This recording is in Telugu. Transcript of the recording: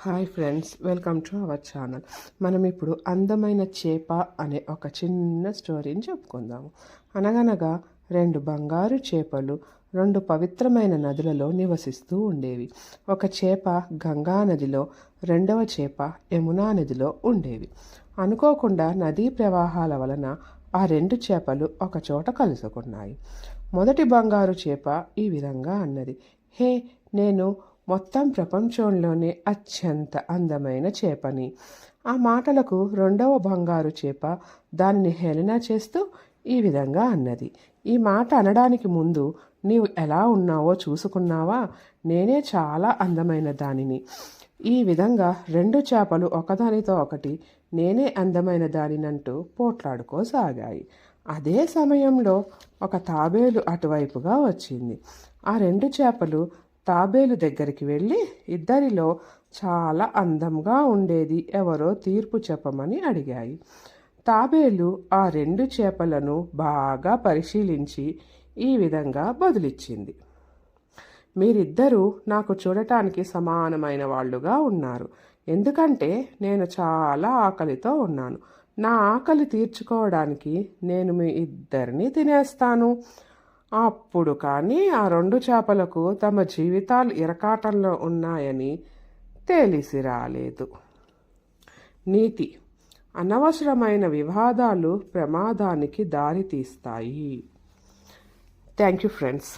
Hi friends, welcome to our channel. మనం ఇప్పుడు అందమైన చేప అనే ఒక చిన్న స్టోరీని చెప్పుకుందాము. అనగనగా 2 బంగారు చేపలు 2 పవిత్రమైన నదులలో నివసిస్తూ ఉండేవి. ఒక చేప గంగా నదిలో, రెండవ చేప యమునా నదిలో ఉండేవి. అనుకోకుండా నదీ ప్రవాహాల వలన ఆ 2 చేపలు ఒకచోట కలుసుకున్నాయి. మొదటి బంగారు చేప ఈ విధంగా అన్నది, హే, నేను మొత్తం ప్రపంచంలోనే అత్యంత అందమైన చేపని. ఆ మాటలకు రెండవ బంగారు చేప దానిని హేళన చేస్తూ ఈ విధంగా అన్నది, ఈ మాట అనడానికి ముందు నీవు ఎలా ఉన్నావో చూసుకున్నావా? నేనే చాలా అందమైన దానిని. ఈ విధంగా 2 చేపలు ఒకదానితో ఒకటి నేనే అందమైన దానినంటూ పోట్లాడుకోసాగాయి. అదే సమయంలో ఒక తాబేలు అటువైపుగా వచ్చింది. ఆ 2 చేపలు తాబేలు దగ్గరికి వెళ్ళి ఇద్దరిలో చాలా అందంగా ఉండేది ఎవరో తీర్పు చెప్పమని అడిగాయి. తాబేలు ఆ 2 చేపలను బాగా పరిశీలించి ఈ విధంగా బదులిచ్చింది, మీరిద్దరూ నాకు చూడటానికి సమానమైన వాళ్ళుగా ఉన్నారు. ఎందుకంటే నేను చాలా ఆకలితో ఉన్నాను. నా ఆకలి తీర్చుకోవడానికి నేను మీ ఇద్దరిని తినేస్తాను. అప్పుడు కానీ ఆ 2 చేపలకు తమ జీవితాలు ఇరకాటంలో ఉన్నాయని తెలిసి రాలేదు. నీతి: అనవసరమైన వివాదాలు ప్రమాదానికి దారితీస్తాయి. Thank you friends.